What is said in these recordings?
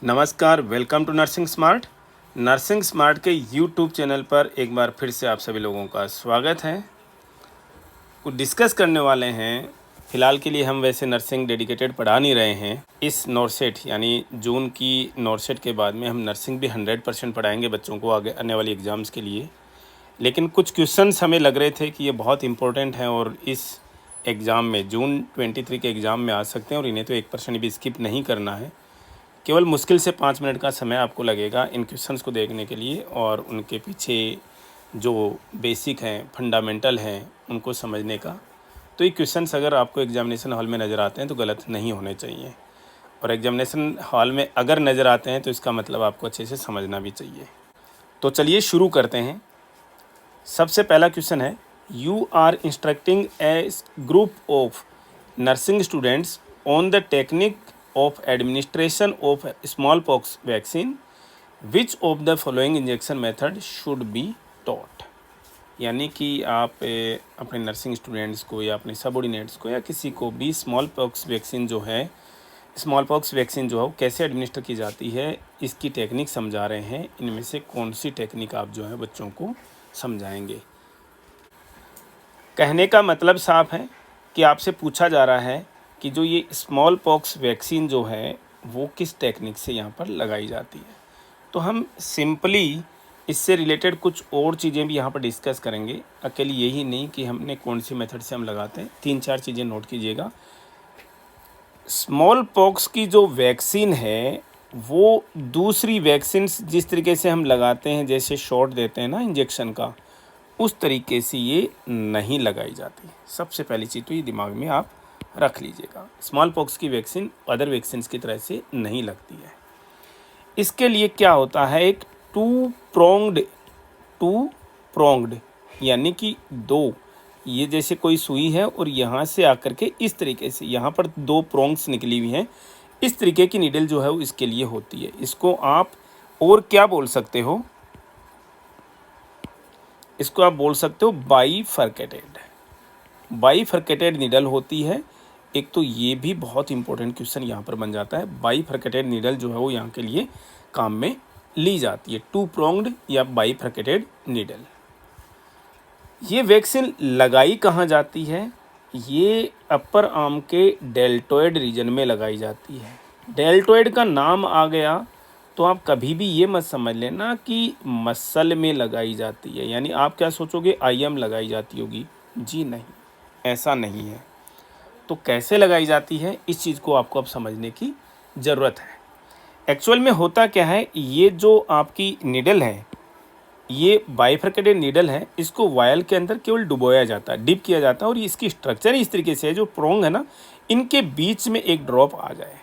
नमस्कार, welcome to nursing smart. Nursing smart के YouTube channel पर एक बार फिर से आप सभी लोगों का स्वागत है। कुछ डिस्कस करने वाले हैं। फ़िलहाल के लिए हम वैसे नर्सिंग डेडिकेटेड पढ़ा नहीं रहे हैं। इस नॉरसेट यानी जून की नॉरसेट के बाद में हम नर्सिंग भी 100% पढ़ाएंगे बच्चों को आगे आने वाली एग्ज़ाम्स के लिए। लेकिन कुछ क्वेश्चंस हमें लग रहे थे कि ये बहुत इंपॉर्टेंट हैं और इस एग्ज़ाम में जून 23 के एग्ज़ाम में आ सकते हैं और इन्हें तो 1% भी स्किप नहीं करना है। केवल मुश्किल से 5 मिनट का समय आपको लगेगा इन क्वेश्चंस को देखने के लिए और उनके पीछे जो बेसिक हैं, फंडामेंटल हैं, उनको समझने का। तो ये क्वेश्चंस अगर आपको एग्जामिनेशन हॉल में नज़र आते हैं तो गलत नहीं होने चाहिए, और एग्जामिनेशन हॉल में अगर नज़र आते हैं तो इसका मतलब आपको अच्छे से समझना भी चाहिए। तो चलिए शुरू करते हैं। सबसे पहला क्वेश्चन है, you are instructing a group of nursing students on the technique of administration of smallpox vaccine, which of the following injection method should be taught। यानी कि आप अपने नर्सिंग स्टूडेंट्स को या अपने सबऑर्डिनेट्स को या किसी को भी स्मॉल पॉक्स वैक्सीन जो है कैसे एडमिनिस्टर की जाती है इसकी टेक्निक समझा रहे हैं। इनमें से कौन सी टेक्निक आप जो है बच्चों को समझाएंगे। कहने का मतलब साफ है कि आपसे पूछा जा रहा है कि जो ये स्मॉल पॉक्स वैक्सीन जो है वो किस टेक्निक से यहाँ पर लगाई जाती है। तो हम सिंपली इससे रिलेटेड कुछ और चीज़ें भी यहाँ पर डिस्कस करेंगे। अकेले यही नहीं कि हमने कौन सी मेथड से हम लगाते हैं, 3-4 चीज़ें नोट कीजिएगा। स्मॉल पॉक्स की जो वैक्सीन है वो दूसरी वैक्सीन जिस तरीके से हम लगाते हैं, जैसे शॉट देते हैं ना इंजेक्शन का, उस तरीके से ये नहीं लगाई जाती। सबसे पहली चीज़ तो ये दिमाग में आप रख लीजिएगा, स्मॉल पॉक्स की वैक्सीन अदर वैक्सीन्स की तरह से नहीं लगती है। इसके लिए क्या होता है, एक टू प्रोंग्ड यानी कि दो, ये जैसे कोई सुई है और यहाँ से आकर के इस तरीके से यहाँ पर 2 प्रोंग्स निकली हुई हैं, इस तरीके की नीडल जो है वो इसके लिए होती है। इसको आप और क्या बोल सकते हो, इसको आप बोल सकते हो बाईफरकेटेड नीडल होती है। एक तो ये भी बहुत इंपॉर्टेंट क्वेश्चन यहाँ पर बन जाता है। बाईफरकेटेड नीडल जो है वो यहाँ के लिए काम में ली जाती है, 2 प्रोंग्ड या बाईफरकेटेड नीडल। ये वैक्सीन लगाई कहाँ जाती है, ये अपर आर्म के डेल्टॉयड रीजन में लगाई जाती है। डेल्टॉयड का नाम आ गया तो आप कभी भी ये मत समझ लेना कि मसल में लगाई जाती है, यानी आप क्या सोचोगे IM लगाई जाती होगी। जी नहीं, ऐसा नहीं है। तो कैसे लगाई जाती है इस चीज़ को आपको अब समझने की ज़रूरत है। एक्चुअल में होता क्या है, ये जो आपकी नीडल है ये बाइफरकेटेड नीडल है, इसको वायल के अंदर केवल डुबोया जाता है, डिप किया जाता है, और इसकी स्ट्रक्चर इस तरीके से है, जो प्रोंग है ना इनके बीच में एक ड्रॉप आ जाए,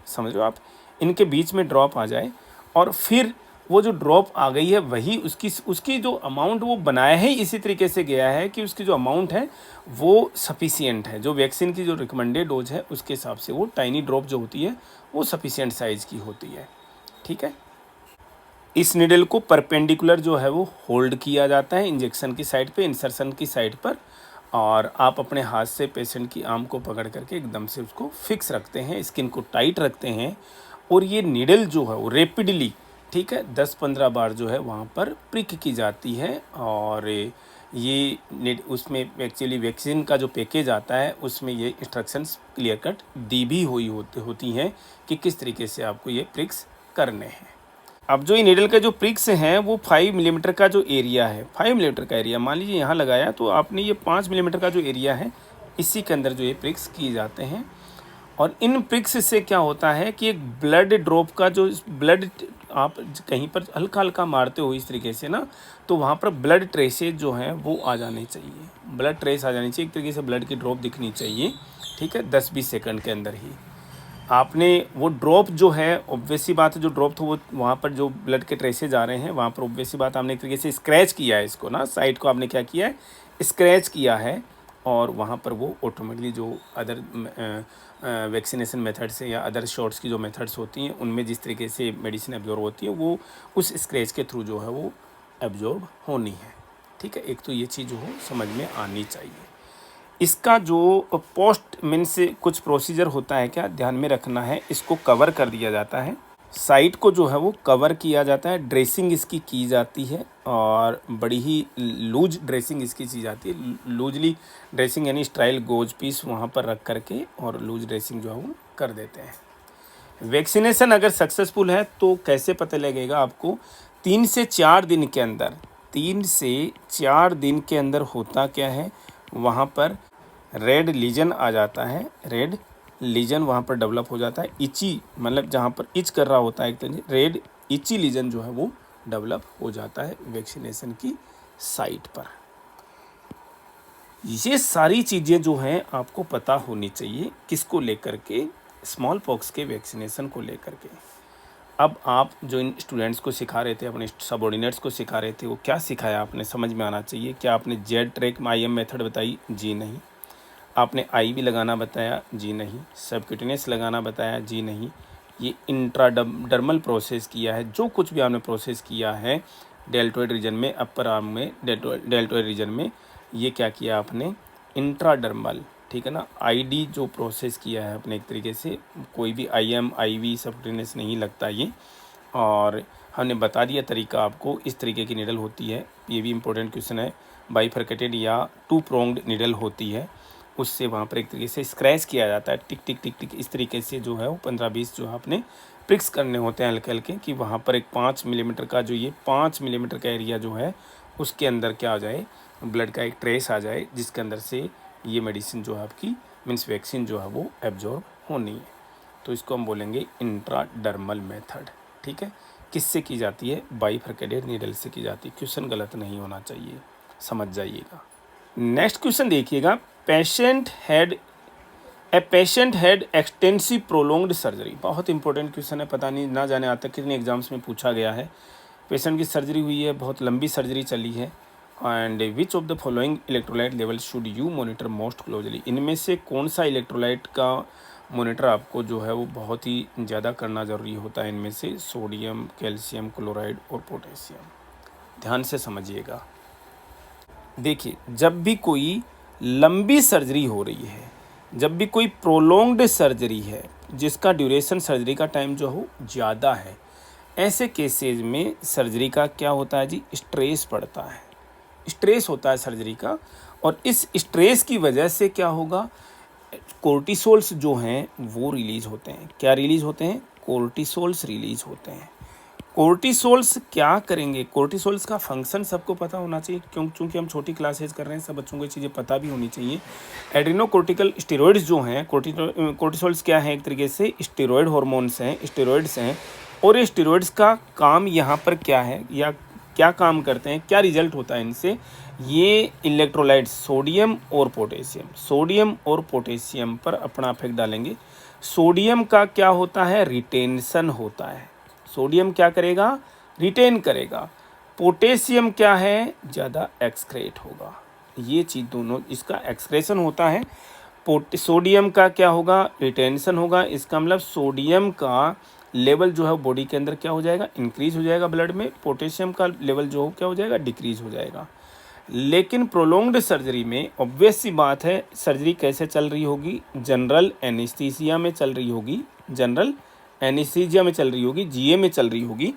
समझ लो आप, इनके बीच में ड्रॉप आ जाए, और फिर वो जो ड्रॉप आ गई है वही उसकी जो अमाउंट वो बनाया है इसी तरीके से गया है कि उसकी जो अमाउंट है वो सफिशिएंट है। जो वैक्सीन की जो रिकमेंडेड डोज है उसके हिसाब से वो टाइनी ड्रॉप जो होती है वो सफिशिएंट साइज़ की होती है। ठीक है, इस निडल को परपेंडिकुलर जो है वो होल्ड किया जाता है इंजेक्शन की साइड पे, इंसर्शन की साइड पर, और आप अपने हाथ से पेशेंट की आर्म को पकड़ करके एकदम से उसको फिक्स रखते हैं, स्किन को टाइट रखते हैं, और ये निडल जो है वो रेपिडली, ठीक है, 10-15 बार जो है वहाँ पर प्रिक की जाती है। और ये उसमें एक्चुअली वैक्सीन का जो पैकेज आता है उसमें ये इंस्ट्रक्शंस क्लियर कट दी भी हुई होती हैं कि किस तरीके से आपको ये प्रिक्स करने हैं। अब जो ये नीडल का जो प्रिक्स हैं वो 5 मिलीमीटर का जो एरिया है, 5 मिलीमीटर का एरिया मान लीजिए यहाँ लगाया, तो आपने ये 5 मिलीमीटर का जो एरिया है इसी के अंदर जो ये प्रिक्स किए जाते हैं। और इन प्रिक्स से क्या होता है कि एक ब्लड ड्रॉप का जो ब्लड आप कहीं पर हल्का हल्का मारते हो इस तरीके से ना, तो वहाँ पर ब्लड ट्रेसेज जो हैं वो आ जाने चाहिए, ब्लड ट्रेस आ जानी चाहिए, एक तरीके से ब्लड की ड्रॉप दिखनी चाहिए। ठीक है, 10-20 सेकंड के अंदर ही आपने वो ड्रॉप जो है, ऑब्वियस सी बात है, जो ड्रॉप था वो वहाँ पर जो ब्लड के ट्रेसेज आ रहे हैं वहाँ पर ऑब्वियस सी बात आपने एक तरीके से स्क्रैच किया है इसको ना, साइड को आपने क्या किया है, स्क्रैच किया है, और वहाँ पर वो ऑटोमेटिकली जो अदर वैक्सीनेशन मेथड से या अदर शॉट्स की जो मेथड्स होती हैं उनमें जिस तरीके से मेडिसिन एब्जॉर्ब होती है वो उस स्क्रैच के थ्रू जो है वो एब्जॉर्ब होनी है। ठीक है, एक तो ये चीज़ जो हो समझ में आनी चाहिए। इसका जो पोस्ट मीन्स कुछ प्रोसीजर होता है, क्या ध्यान में रखना है, इसको कवर कर दिया जाता है। साइट को जो है वो कवर किया जाता है, ड्रेसिंग इसकी की जाती है और बड़ी ही लूज ड्रेसिंग इसकी की जाती है। लूजली ड्रेसिंग यानी स्टाइल गोज पीस वहाँ पर रख करके और लूज ड्रेसिंग जो है वो कर देते हैं। वैक्सीनेशन अगर सक्सेसफुल है तो कैसे पता लगेगा आपको? 3 से 4 दिन के अंदर, 3 से 4 दिन के अंदर होता क्या है, वहाँ पर रेड लीजन आ जाता है, रेड लीजन वहाँ पर डेवलप हो जाता है। इची मतलब जहाँ पर इच कर रहा होता है एक तरह रेड इची लीजन जो है वो डेवलप हो जाता है वैक्सीनेशन की साइट पर। ये सारी चीज़ें जो हैं आपको पता होनी चाहिए, किसको लेकर के? स्मॉल पॉक्स के वैक्सीनेशन को लेकर के। अब आप जो इन स्टूडेंट्स को सिखा रहे थे, अपने सबऑर्डिनेट्स को सिखा रहे थे, वो क्या सिखाया आपने समझ में आना चाहिए। क्या आपने जेड ट्रैक IM मेथड बताई? जी नहीं। आपने IV लगाना बताया? जी नहीं। सबक्यूटेनियस लगाना बताया? जी नहीं। ये इंट्राडर्मल प्रोसेस किया है, जो कुछ भी आपने प्रोसेस किया है डेल्टोइड रीजन में, अपर आर्म में, डेल्टोइड रीजन में, ये क्या किया आपने? इंट्राडर्मल, ठीक है ना। ID जो प्रोसेस किया है अपने एक तरीके से, कोई भी IM IV सबक्यूटेनियस नहीं लगता ये। और हमने बता दिया तरीका आपको, इस तरीके की निडल होती है। ये भी इम्पोर्टेंट क्वेश्चन है। बाइफरकेटेड या 2 प्रोंग्ड निडल होती है, उससे वहाँ पर एक तरीके से स्क्रैच किया जाता है, टिक टिक टिक टिक इस तरीके से जो है वो 15-20 जो है आपने प्रिक्स करने होते हैं हल्के हल्के, कि वहाँ पर एक 5 मिलीमीटर का जो, ये 5 मिलीमीटर का एरिया जो है उसके अंदर क्या आ जाए, ब्लड का एक ट्रेस आ जाए, जिसके अंदर से ये मेडिसिन जो है आपकी मीन्स वैक्सीन जो है वो एब्जॉर्ब होनी है। तो इसको हम बोलेंगे इंट्राडर्मल मेथड, ठीक है। किससे की जाती है? बाइफरकेटेड नीडल से की जाती है। क्वेश्चन गलत नहीं होना चाहिए, समझ जाइएगा। नेक्स्ट क्वेश्चन देखिएगा। Patient had extensive prolonged surgery. बहुत इंपॉर्टेंट क्वेश्चन है, पता नहीं ना जाने आज तक कितने एग्जाम्स में पूछा गया है। पेशेंट की सर्जरी हुई है, बहुत लंबी सर्जरी चली है। And which of the following electrolyte level should you monitor most closely. इनमें से कौन सा इलेक्ट्रोलाइट का मॉनिटर आपको जो है वो बहुत ही ज़्यादा करना ज़रूरी होता है? इनमें से सोडियम, कैल्शियम क्लोराइड और पोटेशियम। ध्यान से समझिएगा। देखिए, जब भी कोई लंबी सर्जरी हो रही है, जब भी कोई प्रोलोंग्ड सर्जरी है जिसका ड्यूरेशन सर्जरी का टाइम जो हो ज़्यादा है, ऐसे केसेज में सर्जरी का क्या होता है जी? स्ट्रेस पड़ता है, स्ट्रेस होता है सर्जरी का। और इस स्ट्रेस की वजह से क्या होगा? कोर्टिसोल्स जो हैं वो रिलीज होते हैं। क्या रिलीज होते हैं? कोर्टिसोल्स रिलीज होते हैं। कोर्टिसोल्स क्या करेंगे? कोर्टिसोल्स का फंक्शन सबको पता होना चाहिए, क्योंकि हम छोटी क्लासेज कर रहे हैं, सब बच्चों को ये चीज़ें पता भी होनी चाहिए। एड्रेनोकोर्टिकल स्टेरॉइड्स जो हैं, कोर्टिसोल्स क्या है? एक तरीके से स्टेरॉइड हार्मोन्स हैं, स्टेरॉइड्स हैं। और ये स्टेरॉइड्स का काम यहाँ पर क्या है, या क्या काम करते हैं, क्या रिजल्ट होता है इनसे? ये इलेक्ट्रोलाइट्स सोडियम और पोटेशियम पर अपना इफेक्ट डालेंगे। सोडियम का क्या होता है? रिटेंशन होता है। सोडियम क्या करेगा? रिटेन करेगा। पोटेशियम क्या है? ज़्यादा एक्सक्रेट होगा। ये चीज़ दोनों, इसका एक्सक्रेशन होता है। सोडियम का क्या होगा? रिटेंशन होगा। इसका मतलब सोडियम का लेवल जो है बॉडी के अंदर क्या हो जाएगा? इंक्रीज हो जाएगा ब्लड में। पोटेशियम का लेवल जो हो क्या हो जाएगा? डिक्रीज हो जाएगा। लेकिन प्रोलोंग्ड सर्जरी में ऑब्वियस सी बात है, सर्जरी कैसे चल रही होगी? जनरल एनेस्थीसिया में चल रही होगी, जनरल एनेस्थीसिया में चल रही होगी, GA में चल रही होगी।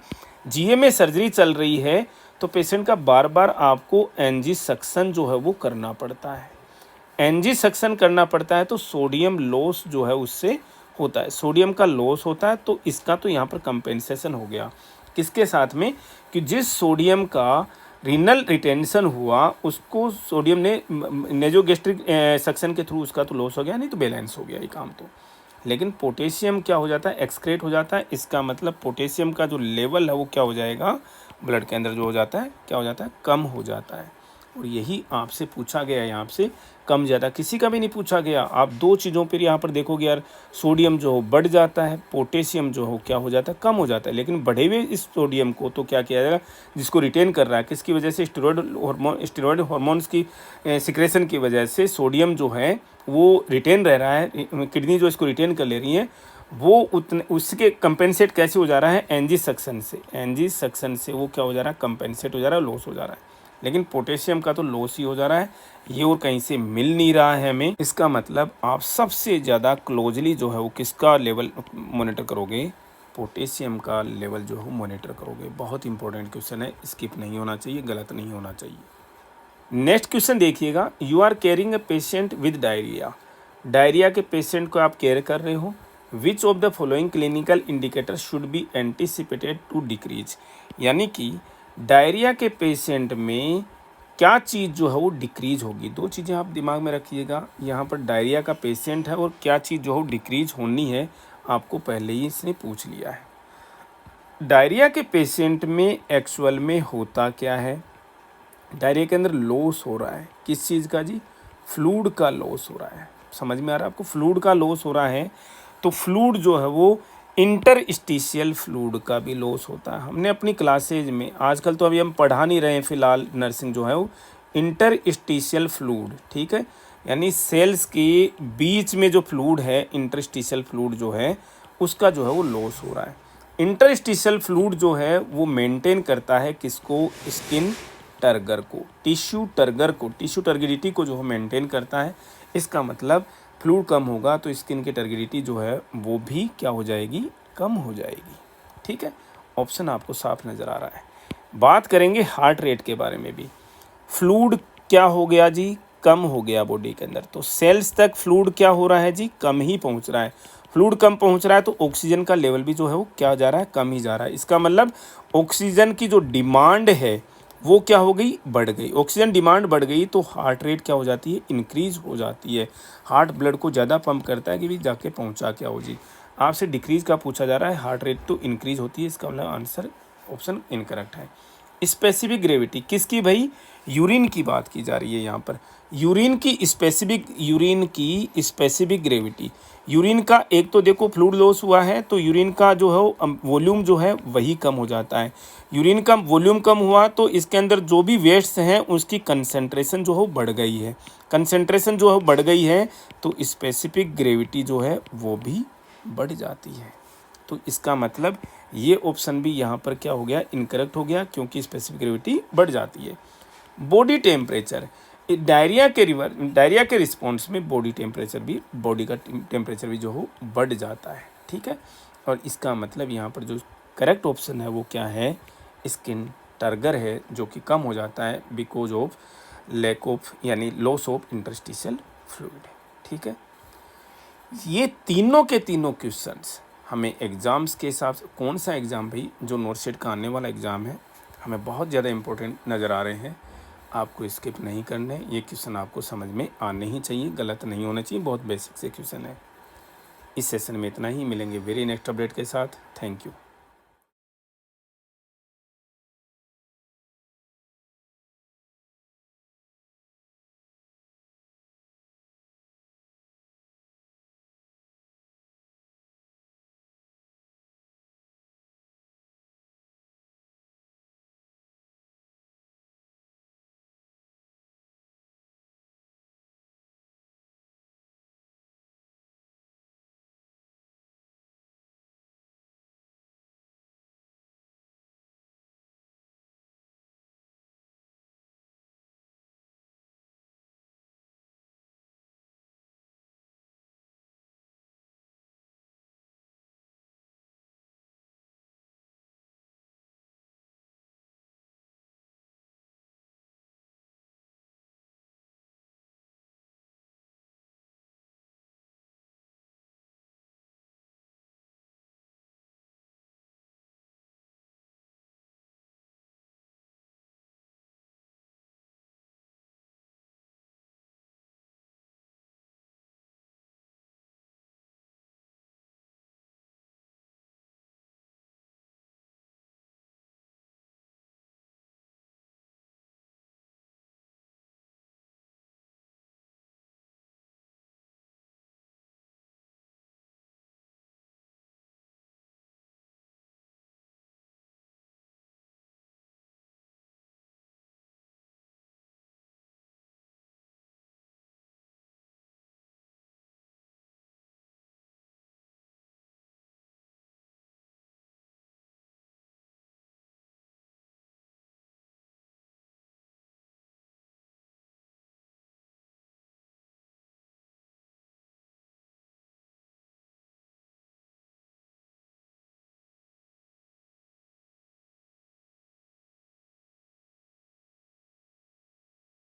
GA में सर्जरी चल रही है तो पेशेंट का बार बार आपको NG सक्शन जो है वो करना पड़ता है। NG सक्शन करना पड़ता है तो सोडियम लॉस जो है उससे होता है, सोडियम का लॉस होता है। तो इसका तो यहाँ पर कंपेंसेशन हो गया, किसके साथ में? कि जिस सोडियम का रीनल रिटेंशन हुआ उसको सोडियम ने नेजोगेस्ट्रिक सक्शन के थ्रू उसका तो लॉस हो गया, नहीं तो बैलेंस हो गया ये काम तो। लेकिन पोटेशियम क्या हो जाता है? एक्सक्रेट हो जाता है। इसका मतलब पोटेशियम का जो लेवल है वो क्या हो जाएगा? ब्लड के अंदर जो हो जाता है, क्या हो जाता है? कम हो जाता है। और यही आपसे पूछा गया है, यहाँ से कम ज़्यादा किसी का भी नहीं पूछा गया। आप दो चीज़ों पर यहाँ पर देखोगे यार, सोडियम जो हो बढ़ जाता है, पोटेशियम जो हो क्या हो जाता है? कम हो जाता है। लेकिन बढ़े हुए इस सोडियम को तो क्या किया जाएगा? जिसको रिटेन कर रहा है, किसकी वजह से? स्टेरॉयड हार्मोन्स की सिक्रेशन की वजह से सोडियम जो है वो रिटेन रह रहा है। किडनी जो इसको रिटेन कर ले रही है वो उतने उसके कंपेंसेट कैसे हो जा रहा है? NG सक्शन से। NG सक्शन से वो क्या हो जा रहा है? कंपेंसेट हो जा रहा है, लॉस हो जा रहा है। लेकिन पोटेशियम का तो लॉस ही हो जा रहा है, ये और कहीं से मिल नहीं रहा है हमें। इसका मतलब आप सबसे ज़्यादा क्लोजली जो है वो किसका लेवल मॉनिटर करोगे? पोटेशियम का लेवल जो है मॉनिटर करोगे। बहुत इंपॉर्टेंट क्वेश्चन है, स्किप नहीं होना चाहिए, गलत नहीं होना चाहिए। नेक्स्ट क्वेश्चन देखिएगा, you are caring a patient with diarrhoea. Diarrhoea के पेशेंट को आप केयर कर रहे हो। Which of the following clinical indicator should be anticipated to decrease. यानी कि डायरिया के पेशेंट में क्या चीज़ जो है वो डिक्रीज होगी। दो चीज़ें आप दिमाग में रखिएगा, यहाँ पर डायरिया का पेशेंट है और क्या चीज़ जो है डिक्रीज होनी है, आपको पहले ही इसने पूछ लिया है। डायरिया के पेशेंट में एक्चुअल में होता क्या है, डायरिया के अंदर लॉस हो रहा है, किस चीज़ का जी, फ्लूइड का लॉस हो रहा है। समझ में आ रहा है आपको, फ्लूइड का लॉस हो रहा है। तो फ्लूइड जो है वो इंटरस्टिशियल फ्लूइड का भी लॉस होता है। हमने अपनी क्लासेज में, आजकल तो अभी हम पढ़ा नहीं रहे हैं फिलहाल, नर्सिंग जो है वो इंटरस्टिशियल फ्लूइड, ठीक है, यानी सेल्स के बीच में जो फ्लूइड है, इंटरस्टिशियल फ्लूइड जो है उसका जो है वो लॉस हो रहा है। इंटरस्टिशियल फ्लूइड जो है वो मेंटेन करता है किसको, स्किन टर्गर को, टिश्यू टर्गर को, टिश्यू टर्गिडिटी को जो है मेंटेन करता है। इसका मतलब फ्लूइड कम होगा तो स्किन की टर्गिडिटी जो है वो भी क्या हो जाएगी, कम हो जाएगी। ठीक है, ऑप्शन आपको साफ नज़र आ रहा है। बात करेंगे हार्ट रेट के बारे में भी। फ्लूइड क्या हो गया जी, कम हो गया बॉडी के अंदर, तो सेल्स तक फ्लूइड क्या हो रहा है जी, कम ही पहुंच रहा है। फ्लूइड कम पहुंच रहा है तो ऑक्सीजन का लेवल भी जो है वो क्या जा रहा है, कम ही जा रहा है। इसका मतलब ऑक्सीजन की जो डिमांड है वो क्या हो गई, बढ़ गई। ऑक्सीजन डिमांड बढ़ गई तो हार्ट रेट क्या हो जाती है, इंक्रीज हो जाती है। हार्ट ब्लड को ज़्यादा पंप करता है कि भी जाके पहुंचा क्या हो जी। आपसे डिक्रीज का पूछा जा रहा है, हार्ट रेट तो इंक्रीज होती है, इसका मतलब आंसर ऑप्शन इनकरेक्ट है। स्पेसिफिक ग्रेविटी किसकी भाई, यूरिन की बात की जा रही है यहाँ पर। यूरिन की स्पेसिफिक ग्रेविटी, यूरिन का एक तो देखो फ्लूइड लॉस हुआ है तो यूरिन का जो है वॉल्यूम जो है वही कम हो जाता है। यूरिन का वॉल्यूम कम हुआ तो इसके अंदर जो भी वेट्स हैं उसकी कंसंट्रेशन जो है बढ़ गई है। कंसंट्रेशन जो है बढ़ गई है तो स्पेसिफिक ग्रेविटी जो है वो भी बढ़ जाती है। तो इसका मतलब ये ऑप्शन भी यहाँ पर क्या हो गया, इनकरेक्ट हो गया, क्योंकि स्पेसिफिक ग्रेविटी बढ़ जाती है। बॉडी टेम्परेचर, डायरिया के रिस्पॉन्स में बॉडी का टेम्परेचर भी जो हो बढ़ जाता है। ठीक है, और इसका मतलब यहाँ पर जो करेक्ट ऑप्शन है वो क्या है, स्किन टर्गर है, जो कि कम हो जाता है बिकॉज ऑफ लैक ऑफ यानी लॉस ऑफ इंटरस्टिशियल फ्लूइड। ठीक है, ये तीनों के तीनों क्वेश्चंस हमें एग्ज़ाम्स के हिसाब से, कौन सा एग्ज़ाम भाई, जो नोटसेट का आने वाला एग्ज़ाम है, हमें बहुत ज़्यादा इंपॉर्टेंट नज़र आ रहे हैं। आपको स्किप नहीं करने, ये क्वेश्चन आपको समझ में आने ही चाहिए, गलत नहीं होना चाहिए, बहुत बेसिक से क्वेश्चन है। इस सेशन में इतना ही, मिलेंगे वेरी नेक्स्ट अपडेट के साथ। Thank you.